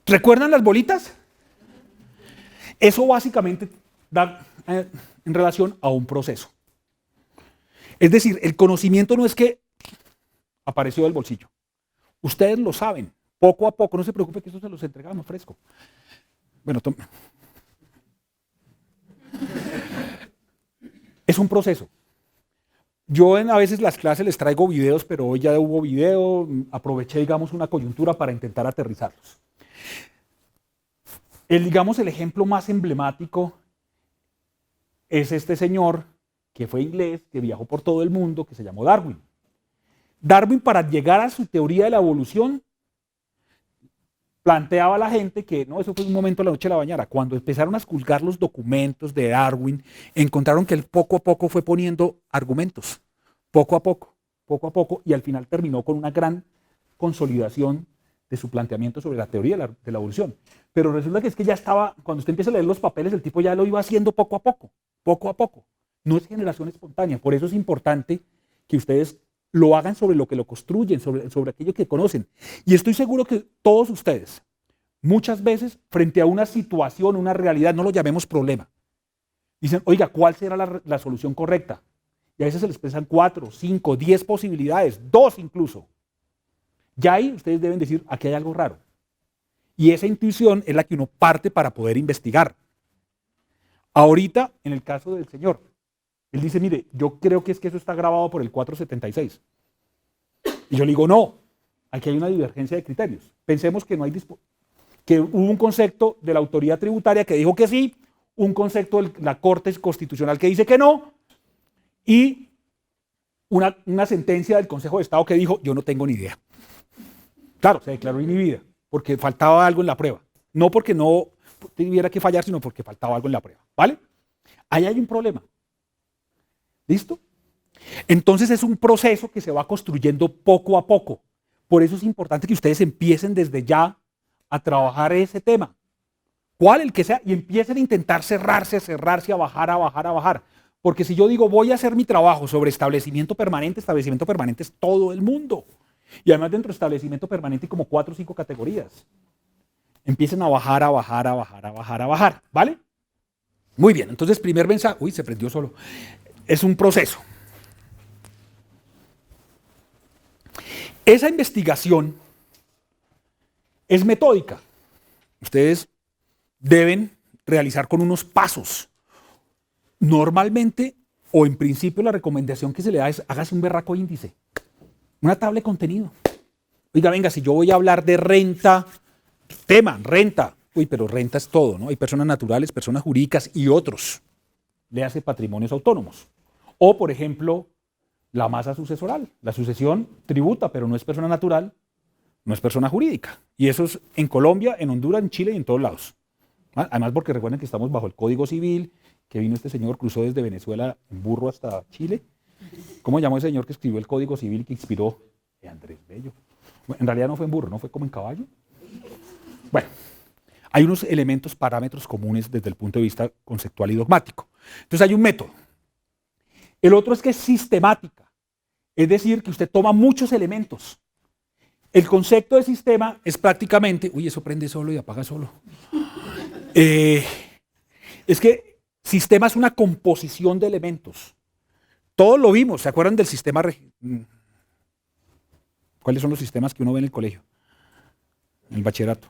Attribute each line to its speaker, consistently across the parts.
Speaker 1: ¿Recuerdan las bolitas? Eso básicamente da en relación a un proceso. Es decir, el conocimiento no es que apareció del bolsillo. Ustedes lo saben, poco a poco, no se preocupe que eso se los entregamos fresco. Bueno, es un proceso. Yo a veces las clases les traigo videos, pero hoy ya hubo video, aproveché, digamos, una coyuntura para intentar aterrizarlos. Digamos, el ejemplo más emblemático es este señor que fue inglés, que viajó por todo el mundo, que se llamó Darwin. Darwin, para llegar a su teoría de la evolución, planteaba a la gente que, no, eso fue un momento de la noche a la mañana. Cuando empezaron a esculcar los documentos de Darwin, encontraron que él poco a poco fue poniendo argumentos, poco a poco, y al final terminó con una gran consolidación de su planteamiento sobre la teoría de la evolución. Pero resulta que es que ya estaba, cuando usted empieza a leer los papeles, el tipo ya lo iba haciendo poco a poco. No es generación espontánea, por eso es importante que ustedes lo hagan sobre lo que lo construyen, sobre aquello que conocen. Y estoy seguro que todos ustedes, muchas veces, frente a una situación, una realidad, no lo llamemos problema, dicen, oiga, ¿cuál será la solución correcta? Y a veces se les presentan 4, 5, 10 posibilidades, 2 incluso. Ya ahí ustedes deben decir, aquí hay algo raro. Y esa intuición es la que uno parte para poder investigar. Ahorita, en el caso del señor, él dice, mire, yo creo que es que eso está grabado por el 476. Y yo le digo, no, aquí hay una divergencia de criterios. Pensemos que no hay que hubo un concepto de la autoridad tributaria que dijo que sí, un concepto de la Corte Constitucional que dice que no, y una sentencia del Consejo de Estado que dijo, yo no tengo ni idea. Claro, se declaró inhibida, porque faltaba algo en la prueba. No porque no tuviera que fallar, sino porque faltaba algo en la prueba. ¿Vale? Ahí hay un problema. ¿Listo? Entonces es un proceso que se va construyendo poco a poco. Por eso es importante que ustedes empiecen desde ya a trabajar ese tema. ¿Cuál? El que sea. Y empiecen a intentar cerrarse, a bajar. Porque si yo digo, voy a hacer mi trabajo sobre establecimiento permanente es todo el mundo. Y además dentro de establecimiento permanente hay como 4 o 5 categorías. Empiecen a bajar. ¿Vale? Muy bien, entonces primer mensaje. Uy, se prendió solo. Es un proceso. Esa investigación es metódica. Ustedes deben realizar con unos pasos. Normalmente, o en principio, la recomendación que se le da es hágase un berraco índice. Una tabla de contenido. Oiga, venga, si yo voy a hablar de renta, renta. Uy, pero renta es todo, ¿no? Hay personas naturales, personas jurídicas y otros. Le hace patrimonios autónomos. O, por ejemplo, la masa sucesoral. La sucesión tributa, pero no es persona natural, no es persona jurídica. Y eso es en Colombia, en Honduras, en Chile y en todos lados. Además, porque recuerden que estamos bajo el Código Civil, que vino este señor, cruzó desde Venezuela en burro hasta Chile. ¿Cómo llamó ese señor que escribió el Código Civil que inspiró? Andrés Bello. Bueno, en realidad no fue en burro, ¿no? Fue como en caballo. Bueno, hay unos elementos, parámetros comunes desde el punto de vista conceptual y dogmático. Entonces hay un método. El otro es que es sistemática. Es decir, que usted toma muchos elementos. El concepto de sistema es prácticamente... Uy, eso prende solo y apaga solo. Es que sistema es una composición de elementos. Todos lo vimos, ¿se acuerdan del sistema? ¿Cuáles son los sistemas que uno ve en el colegio? En el bachillerato.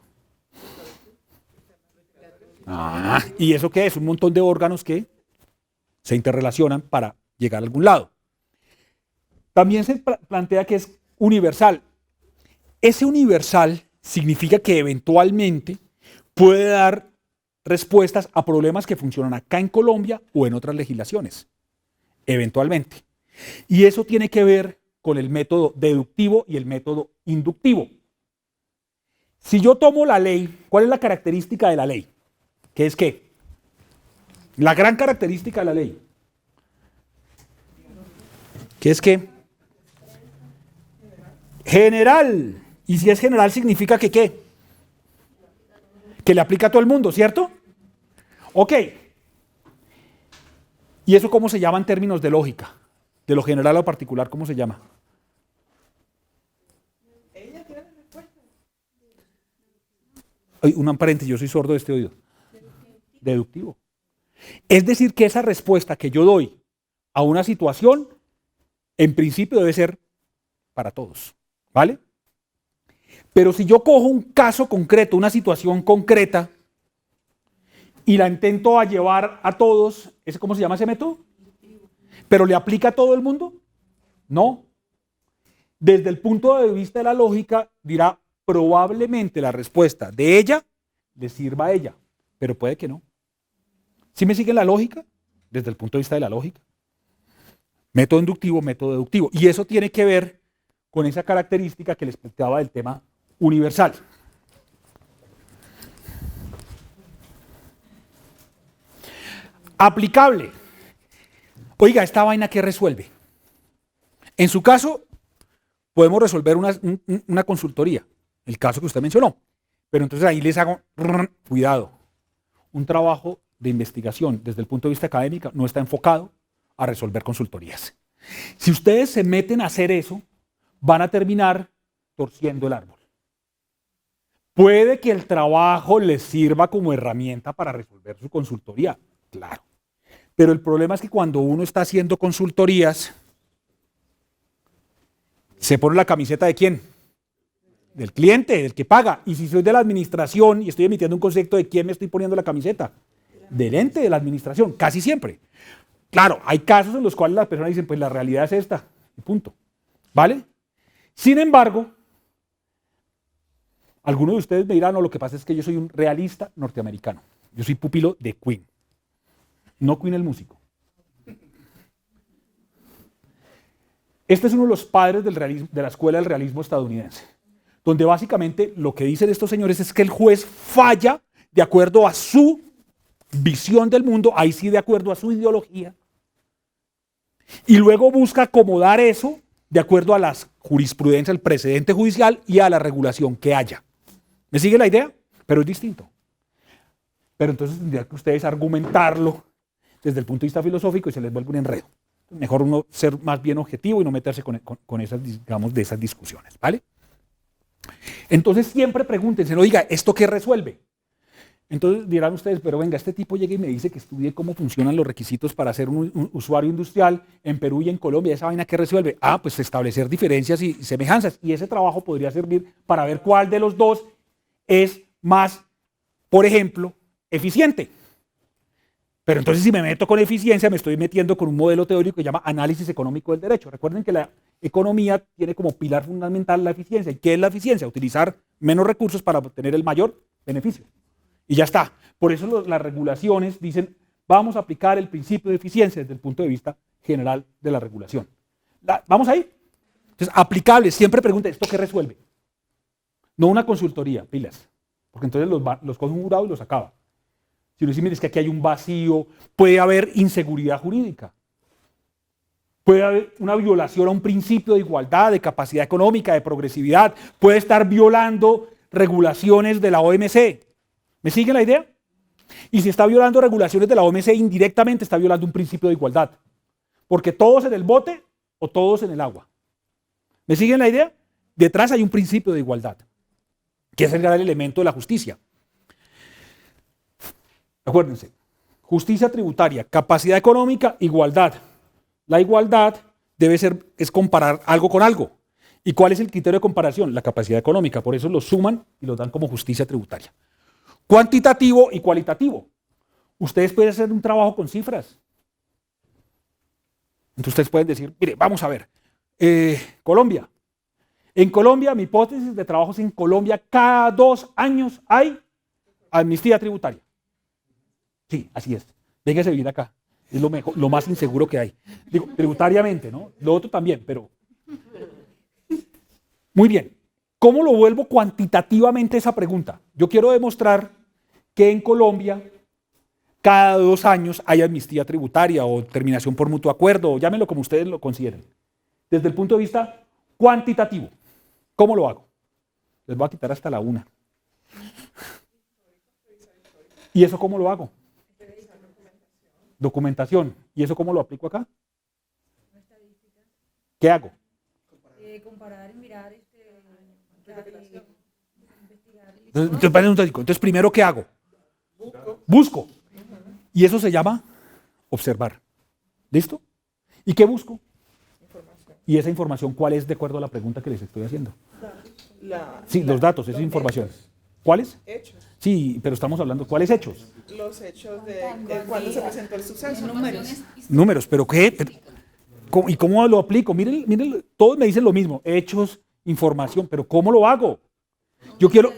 Speaker 1: ¿Y eso qué es? Un montón de órganos que se interrelacionan para llegar a algún lado. También se plantea que es universal. Ese universal significa que eventualmente puede dar respuestas a problemas que funcionan acá en Colombia o en otras legislaciones. Eventualmente. Y eso tiene que ver con el método deductivo y el método inductivo. Si yo tomo la ley, ¿cuál es la característica de la ley? ¿Qué es qué? La gran característica de la ley. ¿Qué es qué? General. Y si es general significa que ¿qué? Que le aplica a todo el mundo, ¿cierto? Ok. ¿Y eso cómo se llama en términos de lógica? De lo general a lo particular, ¿cómo se llama? Un paréntesis, yo soy sordo de este oído. Deductivo. Es decir, que esa respuesta que yo doy a una situación, en principio debe ser para todos, ¿vale? Pero si yo cojo un caso concreto, una situación concreta, y la intento a llevar a todos, ¿cómo se llama ese método? ¿Pero le aplica a todo el mundo? No. Desde el punto de vista de la lógica, dirá, probablemente la respuesta de ella le sirva a ella, pero puede que no. ¿Sí me siguen la lógica? Desde el punto de vista de la lógica. Método inductivo, método deductivo. Y eso tiene que ver con esa característica que les planteaba del tema universal. Aplicable. Oiga, ¿esta vaina qué resuelve? En su caso, podemos resolver una consultoría, el caso que usted mencionó. Pero entonces ahí les hago, cuidado, un trabajo de investigación desde el punto de vista académico no está enfocado a resolver consultorías. Si ustedes se meten a hacer eso, van a terminar torciendo el árbol. Puede que el trabajo les sirva como herramienta para resolver su consultoría, claro. Pero el problema es que cuando uno está haciendo consultorías, se pone la camiseta ¿de quién? Del cliente, del que paga. Y si soy de la administración y estoy emitiendo un concepto, ¿de quién me estoy poniendo la camiseta? Del ente de la administración, casi siempre. Claro, hay casos en los cuales las personas dicen, pues la realidad es esta, y punto. ¿Vale? Sin embargo, algunos de ustedes me dirán, no, lo que pasa es que yo soy un realista norteamericano. Yo soy pupilo de Queen. No Queen el músico. Este es uno de los padres del realismo, de la escuela del realismo estadounidense, donde básicamente lo que dicen estos señores es que el juez falla de acuerdo a su visión del mundo, ahí sí de acuerdo a su ideología, y luego busca acomodar eso de acuerdo a la jurisprudencia, el precedente judicial y a la regulación que haya. ¿Me sigue la idea? Pero es distinto. Pero entonces tendrían que ustedes argumentarlo desde el punto de vista filosófico y se les vuelve un enredo. Mejor uno ser más bien objetivo y no meterse con esas, digamos, de esas discusiones, ¿vale? Entonces siempre pregúntense, oiga, ¿esto qué resuelve? Entonces dirán ustedes, pero venga, este tipo llega y me dice que estudie cómo funcionan los requisitos para ser un usuario industrial en Perú y en Colombia. ¿Esa vaina qué resuelve? Ah, pues establecer diferencias y semejanzas. Y ese trabajo podría servir para ver cuál de los dos es más, por ejemplo, eficiente. Pero entonces si me meto con eficiencia, me estoy metiendo con un modelo teórico que se llama análisis económico del derecho. Recuerden que la economía tiene como pilar fundamental la eficiencia. ¿Y qué es la eficiencia? Utilizar menos recursos para obtener el mayor beneficio. Y ya está. Por eso las regulaciones dicen, vamos a aplicar el principio de eficiencia desde el punto de vista general de la regulación. ¿Vamos ahí? Entonces, aplicable, siempre pregunta, ¿esto qué resuelve? No una consultoría, pilas. Porque entonces los coge un jurado y los acaba. Si uno dice, mire, es que aquí hay un vacío, puede haber inseguridad jurídica. Puede haber una violación a un principio de igualdad, de capacidad económica, de progresividad. Puede estar violando regulaciones de la OMC. ¿Me sigue la idea? Y si está violando regulaciones de la OMC, indirectamente está violando un principio de igualdad. Porque todos en el bote o todos en el agua. ¿Me siguen la idea? Detrás hay un principio de igualdad, que es el gran elemento de la justicia. Acuérdense, justicia tributaria, capacidad económica, igualdad. La igualdad es comparar algo con algo. ¿Y cuál es el criterio de comparación? La capacidad económica. Por eso lo suman y lo dan como justicia tributaria. Cuantitativo y cualitativo. Ustedes pueden hacer un trabajo con cifras. Entonces ustedes pueden decir, mire, vamos a ver, Colombia. En Colombia, mi hipótesis de trabajo es en Colombia, cada 2 años hay amnistía tributaria. Sí, así es. Véngase a vivir acá. Es lo mejor, lo más inseguro que hay. Digo, tributariamente, ¿no? Lo otro también, pero... Muy bien. ¿Cómo lo vuelvo cuantitativamente esa pregunta? Yo quiero demostrar que en Colombia cada 2 años hay amnistía tributaria o terminación por mutuo acuerdo, o llámenlo como ustedes lo consideren. Desde el punto de vista cuantitativo. ¿Cómo lo hago? Les voy a quitar hasta la 1. ¿Y eso cómo lo hago? Documentación. ¿Y eso cómo lo aplico acá? ¿Qué hago?
Speaker 2: Comparar y mirar, investigar
Speaker 1: Entonces, primero, ¿qué hago? Busco. Y eso se llama observar. ¿Listo? ¿Y qué busco? Y esa información, ¿cuál es de acuerdo a la pregunta que les estoy haciendo? Sí, los datos, esa información. ¿Cuáles?
Speaker 2: Hechos.
Speaker 1: Sí, pero estamos hablando, ¿cuáles hechos?
Speaker 2: Los hechos de cuando se presentó el suceso.
Speaker 1: Números, ¿pero qué? ¿Y cómo lo aplico? Miren, todos me dicen lo mismo, hechos, información, pero ¿cómo lo hago? Yo quiero,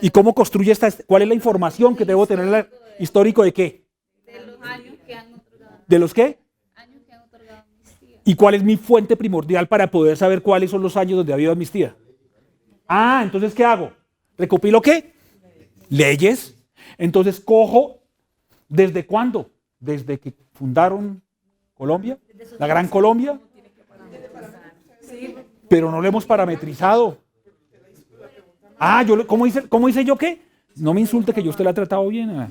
Speaker 1: ¿y cómo construye cuál es la información que debo tener histórico de qué?
Speaker 3: De los años que han otorgado.
Speaker 1: ¿De los qué?
Speaker 3: Años que han otorgado amnistía.
Speaker 1: ¿Y cuál es mi fuente primordial para poder saber cuáles son los años donde ha habido amnistía? Ah, entonces, ¿qué hago? ¿Recopilo qué? Leyes. Entonces, cojo, ¿desde cuándo? Desde que fundaron Colombia, la Gran Colombia. Pero no lo hemos parametrizado. Ah, ¿cómo hice yo qué? No me insulte que yo usted la ha tratado bien.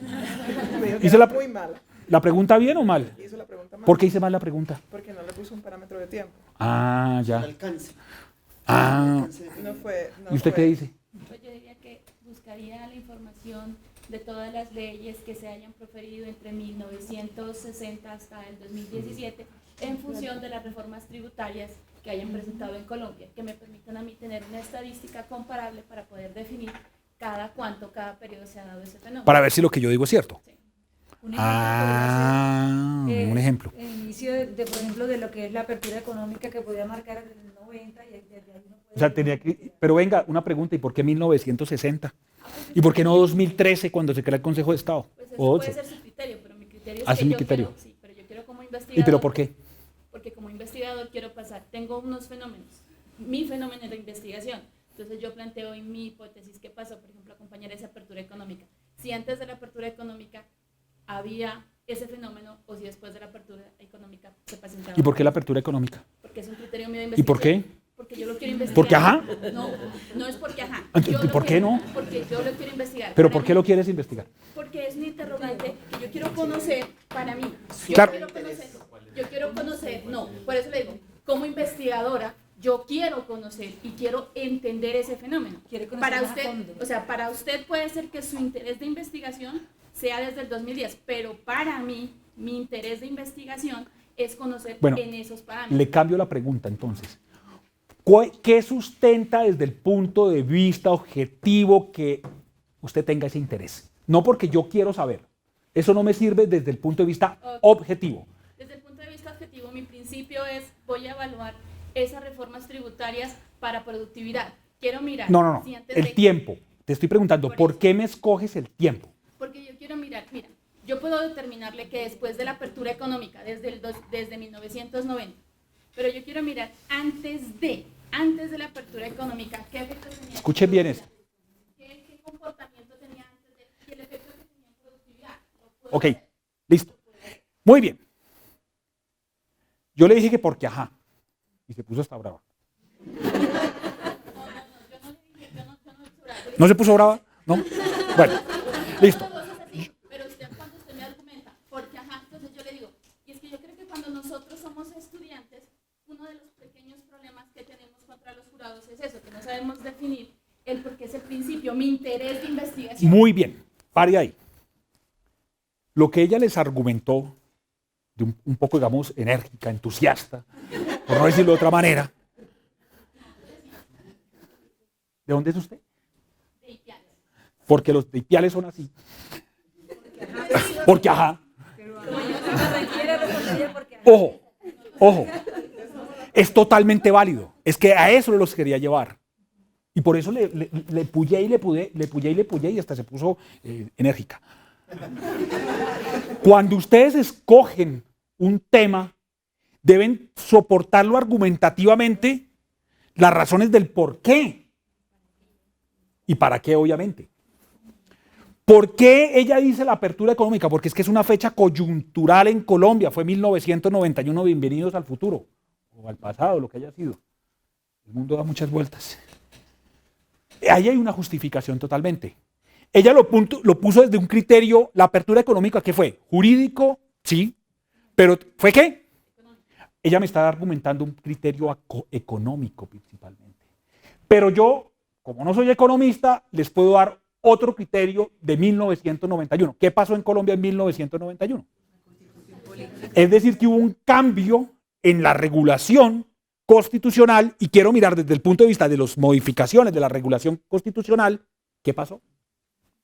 Speaker 1: ¿Hice
Speaker 2: Muy mala.
Speaker 1: la pregunta bien o mal?
Speaker 2: Hizo la pregunta mal.
Speaker 1: ¿Por qué hice mal la pregunta?
Speaker 2: Porque no le puso un parámetro de tiempo.
Speaker 1: Ah, ya.
Speaker 4: Alcance.
Speaker 1: Ah,
Speaker 2: No fue. No
Speaker 1: ¿y usted
Speaker 2: fue.
Speaker 1: qué dice?
Speaker 3: Pues yo diría que buscaría la información de todas las leyes que se hayan proferido entre 1960 hasta el 2017 en función de las reformas tributarias que hayan presentado en Colombia, que me permitan a mí tener una estadística comparable para poder definir cada periodo se ha dado ese fenómeno.
Speaker 1: Para ver si lo que yo digo es cierto.
Speaker 3: Sí.
Speaker 5: Un ejemplo podría ser,
Speaker 1: Un ejemplo.
Speaker 5: el inicio por ejemplo, de lo que es la apertura económica que podía marcar en el 90 y desde ahí uno puede...
Speaker 1: O sea, pero venga, una pregunta, ¿y por qué 1960? ¿Y por qué no 2013 cuando se crea el Consejo de Estado?
Speaker 3: Pues
Speaker 1: O
Speaker 3: eso puede
Speaker 1: 11.
Speaker 3: ser su criterio, pero mi criterio es
Speaker 1: Ah, ese
Speaker 3: que
Speaker 1: es mi
Speaker 3: yo
Speaker 1: criterio.
Speaker 3: quiero, sí, pero yo quiero como investigador.
Speaker 1: ¿Y pero por qué?
Speaker 3: Porque como investigador quiero pasar, tengo unos fenómenos, mi fenómeno de investigación. Entonces yo planteo en mi hipótesis qué pasó, por ejemplo, acompañar esa apertura económica. Si antes de la apertura económica había ese fenómeno o si después de la apertura económica se presentaba.
Speaker 1: ¿Y por qué la apertura económica?
Speaker 3: Porque es un criterio mío de
Speaker 1: ¿Y por
Speaker 3: investigación.
Speaker 1: qué?
Speaker 3: Porque yo lo quiero investigar.
Speaker 1: ¿Porque ajá?
Speaker 3: No, no es porque ajá.
Speaker 1: Entonces,
Speaker 3: Yo lo
Speaker 1: ¿por qué
Speaker 3: quiero-
Speaker 1: no?
Speaker 3: Porque yo lo quiero investigar.
Speaker 1: ¿Pero
Speaker 3: Para
Speaker 1: por qué
Speaker 3: mí-
Speaker 1: lo quieres investigar?
Speaker 3: Porque es un interrogante que yo quiero conocer para mí. Yo
Speaker 1: Claro.
Speaker 3: quiero conocer, no, por eso le digo, como investigadora, yo quiero conocer y quiero entender ese fenómeno.
Speaker 5: Quiere conocer
Speaker 3: Para
Speaker 5: más a
Speaker 3: usted,
Speaker 5: fondo.
Speaker 3: o sea, para usted puede ser que su interés de investigación sea desde el 2010, pero para mí, mi interés de investigación es conocer
Speaker 1: Bueno,
Speaker 3: en esos parámetros.
Speaker 1: Le cambio la pregunta entonces. ¿Qué sustenta desde el punto de vista objetivo que usted tenga ese interés? No porque yo quiero saber. Eso no me sirve desde el punto de vista objetivo.
Speaker 3: Desde el punto de vista objetivo, mi principio es, voy a evaluar esas reformas tributarias para productividad. Quiero mirar
Speaker 1: No.
Speaker 3: si antes
Speaker 1: El
Speaker 3: de-
Speaker 1: tiempo. Te estoy preguntando,
Speaker 3: Por
Speaker 1: ¿por
Speaker 3: eso.
Speaker 1: qué me escoges el tiempo?
Speaker 3: Porque yo quiero mirar, mira, yo puedo determinarle que después de la apertura económica, desde 1990, pero yo quiero mirar antes de la apertura económica, qué efectos tenía.
Speaker 1: Escuchen bien esto.
Speaker 3: ¿Qué comportamiento tenía antes de y el efecto que tenía en productividad? Lo puedo
Speaker 1: Ok,
Speaker 3: hacer.
Speaker 1: listo. Muy bien. Yo le dije que porque ajá. Y se puso hasta brava. ¿No se puso brava? ¿No? Bueno, listo.
Speaker 3: Pero usted, cuando usted me argumenta, porque ajá, entonces yo le digo, y es que yo creo que cuando nosotros somos estudiantes, uno de los pequeños problemas que tenemos contra los jurados es eso, que no sabemos definir el por qué es el principio, mi interés de investigación.
Speaker 1: Muy bien. Pare ahí. Lo que ella les argumentó, de un poco, digamos, enérgica, entusiasta, por no decirlo de otra manera. ¿De dónde es usted?
Speaker 3: De Ipiales.
Speaker 1: Porque los de Ipiales son así. Porque ajá.
Speaker 5: Quiere responder porque...
Speaker 1: Ojo. Es totalmente válido. Es que a eso los quería llevar. Y por eso le puyé y le puyé y hasta se puso enérgica. Cuando ustedes escogen un tema, deben soportarlo argumentativamente, las razones del por qué. ¿Y para qué, obviamente? ¿Por qué ella dice la apertura económica? Porque es que es una fecha coyuntural en Colombia. Fue 1991, bienvenidos al futuro. O al pasado, lo que haya sido. El mundo da muchas vueltas. Ahí hay una justificación totalmente. Ella lo puso desde un criterio, la apertura económica, ¿qué fue? Jurídico, sí. ¿Pero fue qué? Ella me está argumentando un criterio económico principalmente. Pero yo, como no soy economista, les puedo dar otro criterio de 1991. ¿Qué pasó en Colombia en 1991? Es decir, que hubo un cambio en la regulación constitucional, y quiero mirar desde el punto de vista de las modificaciones de la regulación constitucional, ¿qué pasó?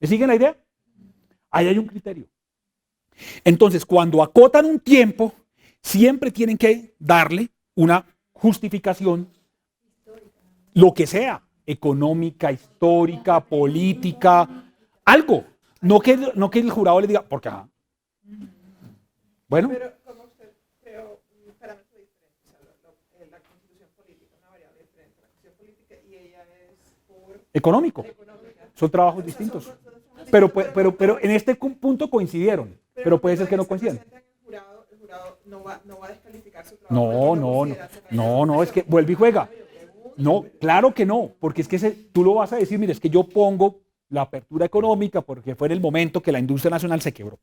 Speaker 1: ¿Me siguen la idea? Ahí hay un criterio. Entonces, cuando acotan un tiempo, siempre tienen que darle una justificación, lo que sea, económica, histórica, política, algo. No que el jurado le diga, porque bueno.
Speaker 2: Pero como usted creó un parámetro diferente, o sea, la constitución política, una variable diferente, la constitución política, y ella es por
Speaker 1: Económico. Son trabajos distintos. Pero en este punto coincidieron. Pero puede ser que no coincidan.
Speaker 2: El jurado no va a descalificar su trabajo.
Speaker 1: No, es que vuelve y juega. No, claro que no, porque es que tú lo vas a decir, mire, es que yo pongo la apertura económica porque fue en el momento que la industria nacional se quebró.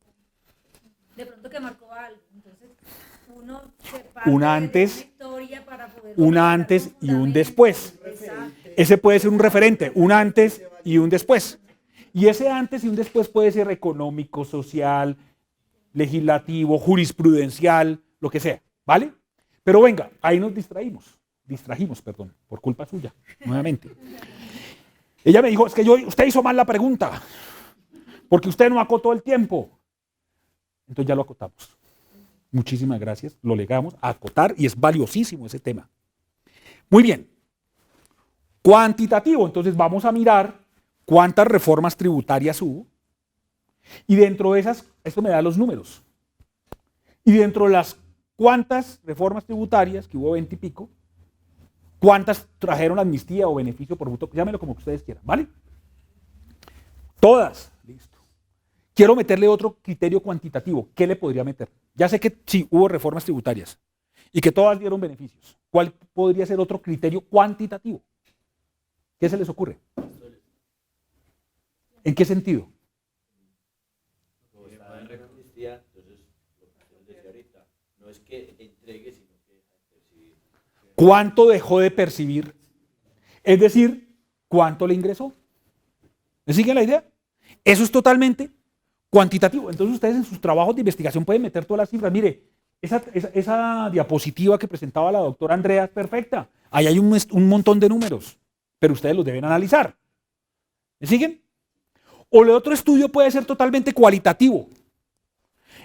Speaker 5: De pronto que marcó algo. Entonces, uno se parte
Speaker 1: Una
Speaker 5: de
Speaker 1: antes,
Speaker 5: una historia para poder
Speaker 1: una antes y un después.
Speaker 5: Exacto.
Speaker 1: Ese puede ser un referente, un antes y un después. Y ese antes y un después puede ser económico, social, legislativo, jurisprudencial, lo que sea, ¿vale? Pero venga, ahí nos distrajimos, perdón, por culpa suya, nuevamente. Ella me dijo, es que usted hizo mal la pregunta, porque usted no acotó el tiempo. Entonces ya lo acotamos. Muchísimas gracias, lo legamos a acotar y es valiosísimo ese tema. Muy bien. Cuantitativo, entonces vamos a mirar cuántas reformas tributarias hubo. Y dentro de esas, esto me da los números. Y dentro de las cuántas reformas tributarias, que hubo 20 y pico, cuántas trajeron amnistía o beneficio por voto, llámelo como ustedes quieran, ¿vale? Todas, listo. Quiero meterle otro criterio cuantitativo. ¿Qué le podría meter? Ya sé que sí, hubo reformas tributarias y que todas dieron beneficios. ¿Cuál podría ser otro criterio cuantitativo? ¿Qué se les ocurre? ¿En qué sentido?
Speaker 4: No es que entregue, sino que deja de percibir.
Speaker 1: ¿Cuánto dejó de percibir? Es decir, ¿cuánto le ingresó? ¿Me sigue la idea? Eso es totalmente cuantitativo. Entonces ustedes en sus trabajos de investigación pueden meter todas las cifras. Mire, esa diapositiva que presentaba la doctora Andrea es perfecta. Ahí hay un montón de números, pero ustedes los deben analizar. ¿Me siguen? O el otro estudio puede ser totalmente cualitativo.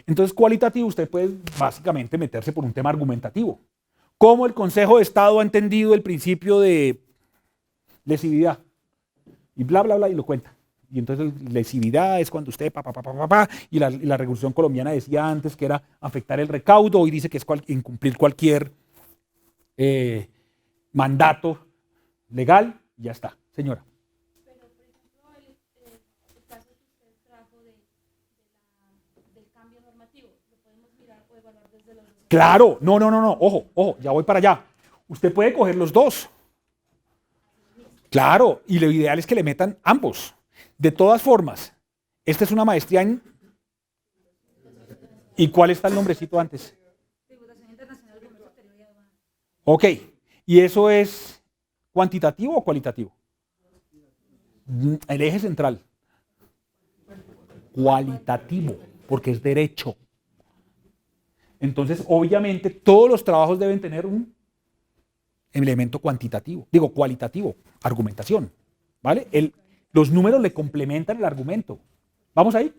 Speaker 1: Entonces, cualitativo, usted puede básicamente meterse por un tema argumentativo. ¿Cómo el Consejo de Estado ha entendido el principio de lesividad? Y bla, bla, bla, y lo cuenta. Y entonces, lesividad es cuando usted, y la Revolución Colombiana decía antes que era afectar el recaudo, hoy dice que es incumplir cualquier mandato legal, y ya está. Señora. Claro, no, ojo, ya voy para allá. Usted puede coger los dos. Claro, y lo ideal es que le metan ambos. De todas formas, esta es una maestría en... ¿Y cuál está el nombrecito antes?
Speaker 5: Tributación internacional, comercio exterior y aduana.
Speaker 1: Ok, ¿y eso es cuantitativo o cualitativo? El eje central. Cualitativo, porque es derecho. Entonces, obviamente, todos los trabajos deben tener un elemento cuantitativo, cualitativo, argumentación, ¿vale? Los números le complementan el argumento. ¿Vamos ahí?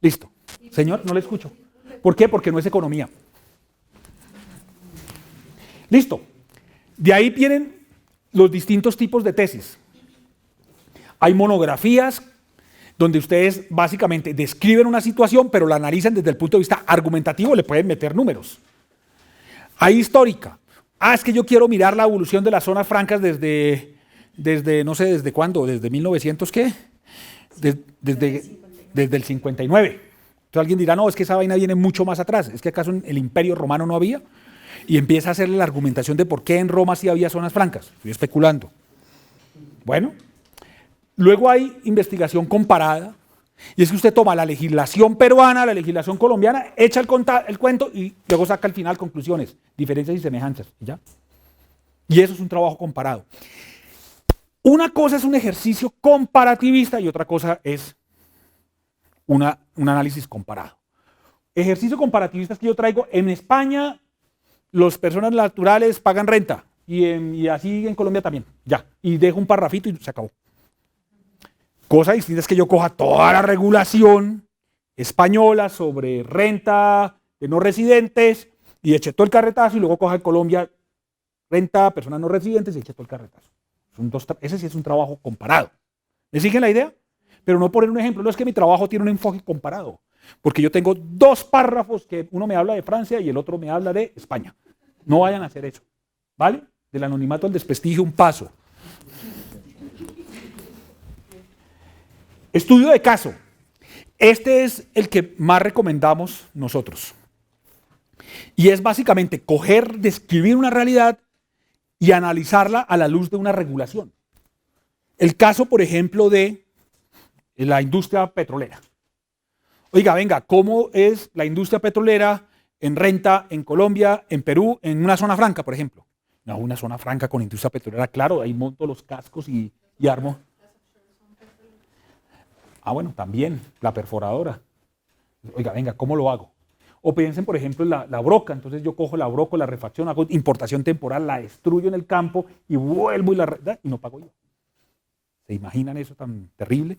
Speaker 1: Listo. Señor, no le escucho. ¿Por qué? Porque no es economía. Listo. De ahí vienen los distintos tipos de tesis. Hay monografías donde ustedes básicamente describen una situación, pero la analizan desde el punto de vista argumentativo, le pueden meter números. Hay histórica. Es que yo quiero mirar la evolución de las zonas francas desde no sé, ¿desde cuándo? ¿Desde 1900 qué? Desde el 59. Entonces alguien dirá, no, es que esa vaina viene mucho más atrás. ¿Es que acaso en el Imperio Romano no había? Y empieza a hacerle la argumentación de por qué en Roma sí había zonas francas. Estoy especulando. Bueno. Luego hay investigación comparada, y es que usted toma la legislación peruana, la legislación colombiana, echa el cuento y luego saca al final conclusiones, diferencias y semejanzas. ¿Ya? Y eso es un trabajo comparado. Una cosa es un ejercicio comparativista y otra cosa es un análisis comparado. Ejercicio comparativista es que yo traigo, en España las personas naturales pagan renta y así en Colombia también, ya, y dejo un parrafito y se acabó. Cosa distinta es que yo coja toda la regulación española sobre renta de no residentes y eche todo el carretazo y luego coja en Colombia renta a personas no residentes y eche todo el carretazo. Ese sí es un trabajo comparado. ¿Me siguen la idea? Pero no poner un ejemplo, no es que mi trabajo tiene un enfoque comparado, porque yo tengo dos párrafos que uno me habla de Francia y el otro me habla de España. No vayan a hacer eso, ¿vale? Del anonimato al desprestigio, un paso. Estudio de caso. Este es el que más recomendamos nosotros. Y es básicamente coger, describir una realidad y analizarla a la luz de una regulación. El caso, por ejemplo, de la industria petrolera. Oiga, venga, ¿cómo es la industria petrolera en renta en Colombia, en Perú, en una zona franca, por ejemplo? No, una zona franca con industria petrolera, claro, ahí monto los cascos y armo. Ah, bueno, también, la perforadora. Oiga, venga, ¿cómo lo hago? O piensen, por ejemplo, en la broca. Entonces yo cojo la broca, la refacción, hago importación temporal, la destruyo en el campo y vuelvo y no pago yo. ¿Se imaginan eso tan terrible?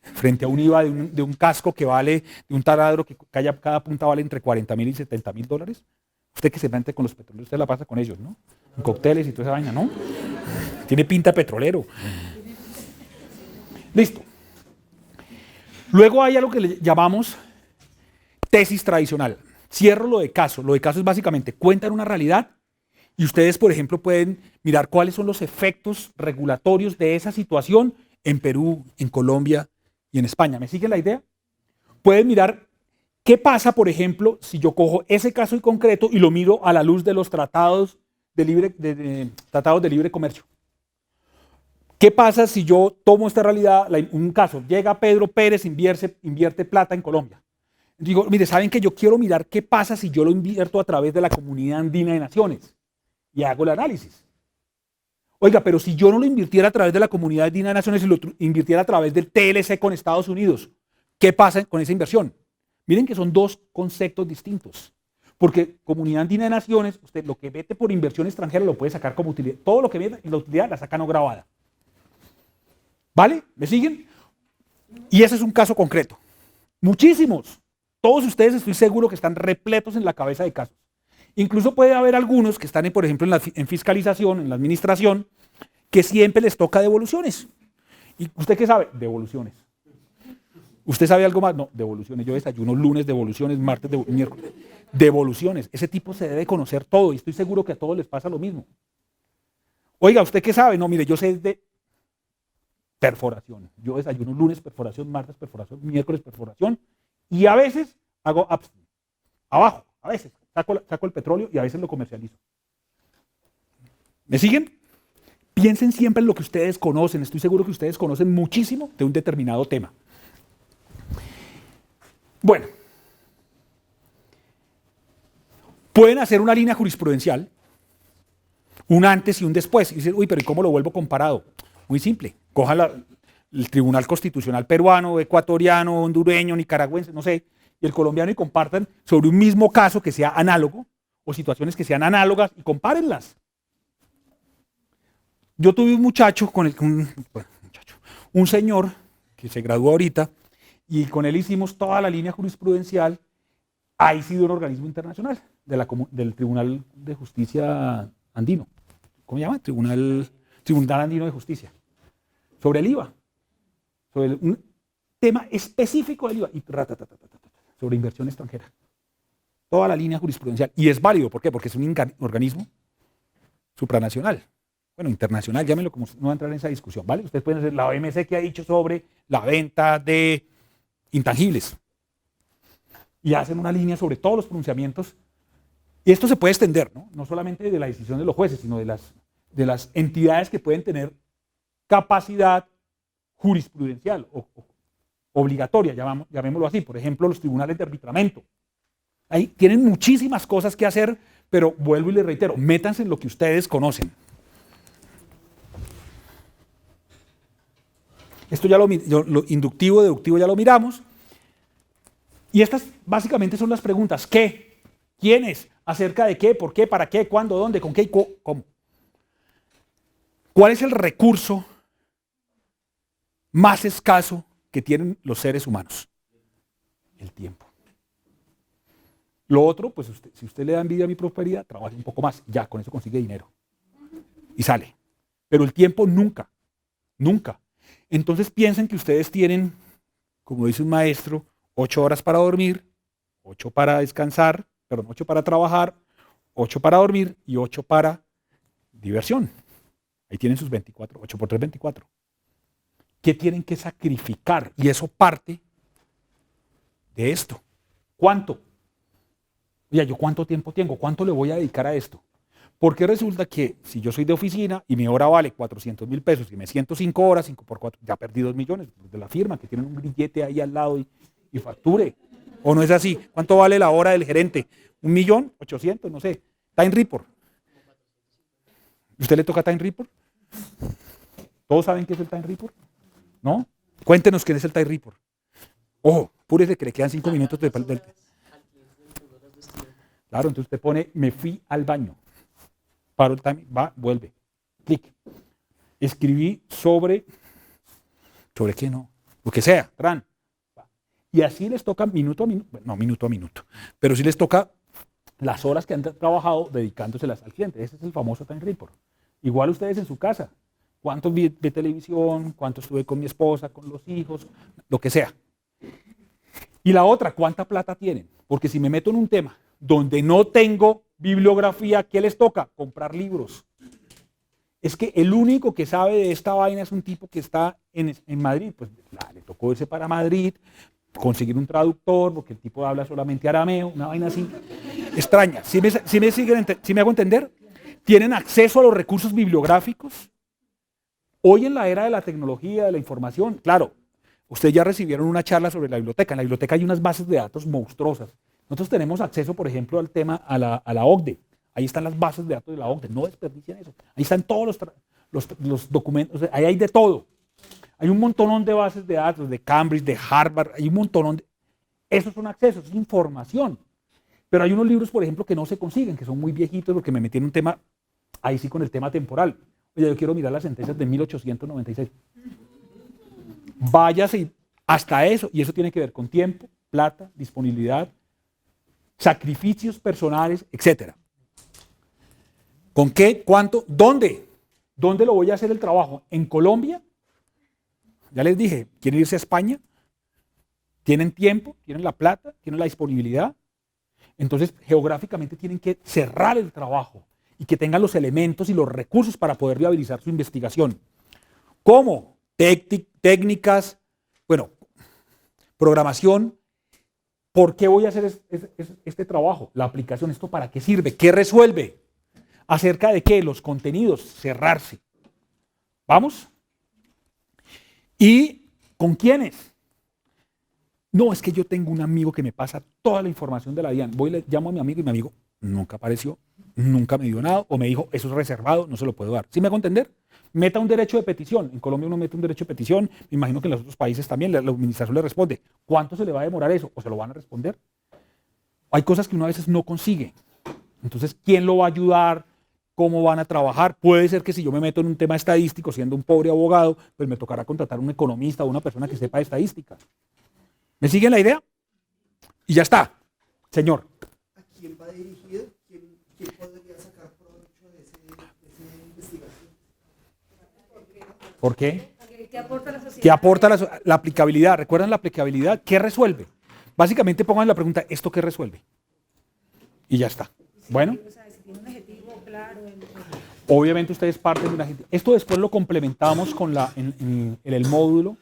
Speaker 1: Frente a un IVA de un casco que vale, de un taladro que cada punta vale entre 40.000 y 70.000 dólares. Usted que se mete con los petróleos, usted la pasa con ellos, ¿no? En cócteles y toda esa vaina, ¿no? Tiene pinta de petrolero. Listo. Luego hay algo que le llamamos tesis tradicional. Cierro lo de caso. Lo de caso es básicamente cuentan una realidad y ustedes, por ejemplo, pueden mirar cuáles son los efectos regulatorios de esa situación en Perú, en Colombia y en España. ¿Me sigue la idea? Pueden mirar qué pasa, por ejemplo, si yo cojo ese caso en concreto y lo miro a la luz de los tratados de libre comercio. ¿Qué pasa si yo tomo esta realidad, un caso, llega Pedro Pérez, invierte plata en Colombia? Digo, mire, ¿saben que yo quiero mirar qué pasa si yo lo invierto a través de la Comunidad Andina de Naciones? Y hago el análisis. Oiga, pero si yo no lo invirtiera a través de la Comunidad Andina de Naciones y lo invirtiera a través del TLC con Estados Unidos, ¿qué pasa con esa inversión? Miren que son dos conceptos distintos. Porque Comunidad Andina de Naciones, usted lo que mete por inversión extranjera lo puede sacar como utilidad. Todo lo que mete en la utilidad la saca no grabada. ¿Vale? ¿Me siguen? Y ese es un caso concreto. Muchísimos. Todos ustedes estoy seguro que están repletos en la cabeza de casos. Incluso puede haber algunos que están, por ejemplo, en fiscalización, en la administración, que siempre les toca devoluciones. ¿Y usted qué sabe? Devoluciones. ¿Usted sabe algo más? No, devoluciones. Yo desayuno lunes, devoluciones, martes, miércoles. Devoluciones. Ese tipo se debe conocer todo y estoy seguro que a todos les pasa lo mismo. Oiga, ¿usted qué sabe? No, mire, yo sé de perforación. Yo desayuno lunes, perforación, martes, perforación, miércoles, perforación y a veces hago upstream. Abajo, a veces. Saco el petróleo y a veces lo comercializo. ¿Me siguen? Piensen siempre en lo que ustedes conocen. Estoy seguro que ustedes conocen muchísimo de un determinado tema. Bueno. Pueden hacer una línea jurisprudencial, un antes y un después. Y dicen, uy, pero ¿y cómo lo vuelvo comparado? Muy simple. Coja el Tribunal Constitucional peruano, ecuatoriano, hondureño, nicaragüense, no sé, y el colombiano y compartan sobre un mismo caso que sea análogo o situaciones que sean análogas y compárenlas. Yo tuve un muchacho, un señor que se graduó ahorita y con él hicimos toda la línea jurisprudencial. Ha sido un organismo internacional del Tribunal de Justicia Andino. ¿Cómo se llama? Tribunal Andino de Justicia. Sobre el IVA. Sobre un tema específico del IVA. Y sobre inversión extranjera. Toda la línea jurisprudencial. Y es válido. ¿Por qué? Porque es un organismo supranacional. Bueno, internacional, llámenlo como no va a entrar en esa discusión, ¿vale? Ustedes pueden hacer la OMC que ha dicho sobre la venta de intangibles. Y hacen una línea sobre todos los pronunciamientos. Y esto se puede extender, ¿no? No solamente de la decisión de los jueces, sino de las entidades que pueden tener capacidad jurisprudencial o obligatoria, llamémoslo así. Por ejemplo, los tribunales de arbitramiento. Ahí tienen muchísimas cosas que hacer, pero vuelvo y les reitero, métanse en lo que ustedes conocen. Esto ya lo inductivo, deductivo ya lo miramos. Y estas básicamente son las preguntas. ¿Qué? ¿Quiénes? ¿Acerca de qué? ¿Por qué? ¿Para qué? ¿Cuándo? ¿Dónde? ¿Con qué? ¿Y cómo? ¿Cuál es el recurso más escaso que tienen los seres humanos? El tiempo. Lo otro, pues si usted le da envidia a mi prosperidad, trabaje un poco más. Ya, con eso consigue dinero. Y sale. Pero el tiempo nunca. Nunca. Entonces piensen que ustedes tienen, como dice un maestro, 8 horas para dormir, 8 para descansar, 8 para trabajar, 8 para dormir y 8 para diversión. Ahí tienen sus 24, 8 por 3, 24. ¿Qué tienen que sacrificar? Y eso parte de esto. ¿Cuánto? Oye, ¿yo cuánto tiempo tengo? ¿Cuánto le voy a dedicar a esto? Porque resulta que si yo soy de oficina y mi hora vale 400.000 pesos y me siento 5 horas, 5 por 4, ya perdí 2 millones de la firma, que tienen un grillete ahí al lado y facture. ¿O no es así? ¿Cuánto vale la hora del gerente? 1.800.000, no sé. Time Report. ¿Usted le toca Time Report? ¿Todos saben qué es el Time Report? ¿No? Cuéntenos qué es el Time Report. Ojo, púrese que le quedan 5 minutos del... Claro, entonces usted pone, me fui al baño. Paro el time, va, vuelve. Clic. Escribí ¿sobre qué no? Lo que sea, tran. Y así les toca minuto a minuto, no minuto a minuto, pero sí les toca las horas que han trabajado dedicándoselas al cliente. Ese es el famoso Time Report. Igual ustedes en su casa. ¿Cuántos vi de televisión? ¿Cuánto estuve con mi esposa, con los hijos? Lo que sea. Y la otra, ¿cuánta plata tienen? Porque si me meto en un tema donde no tengo bibliografía, ¿qué les toca? Comprar libros. Es que el único que sabe de esta vaina es un tipo que está en Madrid. Pues le tocó irse para Madrid, conseguir un traductor, porque el tipo habla solamente arameo, una vaina así extraña. ¿Sí me hago entender? ¿Tienen acceso a los recursos bibliográficos? Hoy en la era de la tecnología, de la información, claro, ustedes ya recibieron una charla sobre la biblioteca. En la biblioteca hay unas bases de datos monstruosas. Nosotros tenemos acceso, por ejemplo, al tema, a la OCDE. Ahí están las bases de datos de la OCDE. No desperdicien eso. Ahí están todos los documentos. Ahí hay de todo. Hay un montón de bases de datos de Cambridge, de Harvard. Hay un montón de... Esos son accesos, es información. Pero hay unos libros, por ejemplo, que no se consiguen, que son muy viejitos, porque me metí en un tema, ahí sí con el tema temporal. Oye, yo quiero mirar las sentencias de 1896. Váyase hasta eso. Y eso tiene que ver con tiempo, plata, disponibilidad, sacrificios personales, etc. ¿Con qué? ¿Cuánto? ¿Dónde? ¿Dónde lo voy a hacer el trabajo? ¿En Colombia? Ya les dije, ¿quieren irse a España? ¿Tienen tiempo? ¿Tienen la plata? ¿Tienen la disponibilidad? Entonces, geográficamente tienen que cerrar el trabajo y que tengan los elementos y los recursos para poder viabilizar su investigación. ¿Cómo? Técnicas, bueno, programación. ¿Por qué voy a hacer este trabajo? La aplicación, ¿esto para qué sirve? ¿Qué resuelve? ¿Acerca de qué? Los contenidos, cerrarse. ¿Vamos? ¿Y con quiénes? No, es que yo tengo un amigo que me pasa toda la información de la DIAN. Voy y le llamo a mi amigo y mi amigo nunca apareció, nunca me dio nada, o me dijo, eso es reservado, no se lo puedo dar. ¿Sí me hago entender? Meta un derecho de petición. En Colombia uno mete un derecho de petición, me imagino que en los otros países también la administración le responde. ¿Cuánto se le va a demorar eso? ¿O se lo van a responder? Hay cosas que uno a veces no consigue. Entonces, ¿quién lo va a ayudar? ¿Cómo van a trabajar? Puede ser que si yo me meto en un tema estadístico, siendo un pobre abogado, pues me tocará contratar a un economista o una persona que sepa de estadística. ¿Me siguen la idea? Y ya está, señor.
Speaker 6: ¿A quién va dirigido? ¿Quién podría sacar provecho de esa investigación?
Speaker 1: ¿Por qué?
Speaker 5: ¿Qué aporta la sociedad?
Speaker 1: ¿Qué aporta la aplicabilidad? ¿Recuerdan la aplicabilidad? ¿Qué resuelve? Básicamente pongan la pregunta, ¿esto qué resuelve? Y ya está. Bueno.
Speaker 5: O sea, si tiene un objetivo claro.
Speaker 1: Obviamente ustedes parten de una gente. Esto después lo complementamos con en el módulo,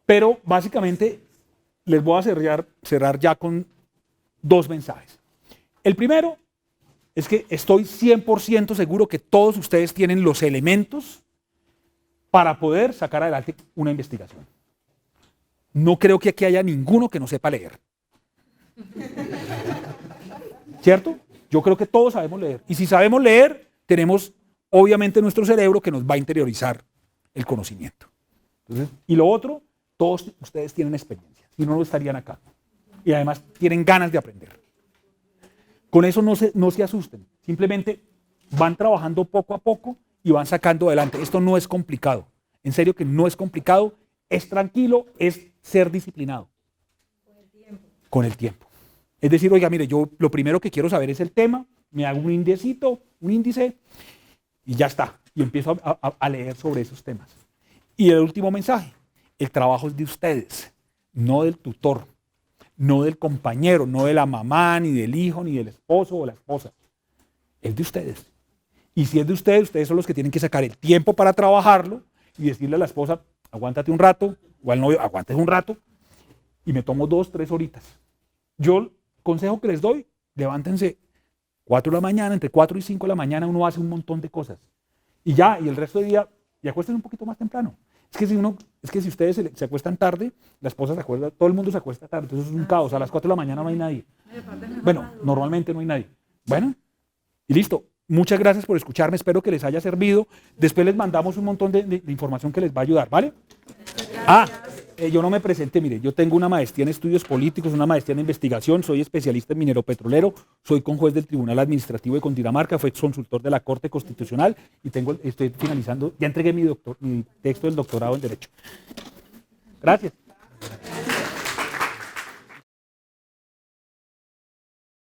Speaker 1: pero básicamente les voy a cerrar ya con 2 mensajes. El primero es que estoy 100% seguro que todos ustedes tienen los elementos para poder sacar adelante una investigación. No creo que aquí haya ninguno que no sepa leer. ¿Cierto? Yo creo que todos sabemos leer. Y si sabemos leer, tenemos obviamente nuestro cerebro que nos va a interiorizar el conocimiento. Entonces, y lo otro, todos ustedes tienen experiencia, si no, no estarían acá. Y además tienen ganas de aprender. Con eso no se asusten, simplemente van trabajando poco a poco y van sacando adelante. Esto no es complicado, en serio que no es complicado, es tranquilo, es ser disciplinado. Con el tiempo. Es decir, oiga, mire, yo lo primero que quiero saber es el tema, me hago un índice y ya está. Y empiezo a leer sobre esos temas. Y el último mensaje, el trabajo es de ustedes, no del tutor, no del compañero, no de la mamá, ni del hijo, ni del esposo o la esposa. Es de ustedes. Y si es de ustedes, ustedes son los que tienen que sacar el tiempo para trabajarlo y decirle a la esposa, aguántate un rato, o al novio, aguántate un rato, y me tomo 2, 3 horitas. Yo, el consejo que les doy, levántense 4 de la mañana, entre 4 y 5 de la mañana uno hace un montón de cosas. Y ya, y el resto del día, y acuéstense un poquito más temprano. Es que si ustedes se acuestan tarde, la esposa se acuesta, todo el mundo se acuesta tarde, entonces es un caos. A las 4 de la mañana no hay nadie. Bueno, normalmente no hay nadie. Bueno, y listo. Muchas gracias por escucharme, espero que les haya servido. Después les mandamos un montón de información que les va a ayudar, ¿vale? Yo no me presenté, mire, yo tengo una maestría en estudios políticos, una maestría en investigación, soy especialista en minero petrolero, soy conjuez del Tribunal Administrativo de Cundinamarca, fui consultor de la Corte Constitucional y estoy finalizando, ya entregué mi texto del doctorado en Derecho. Gracias.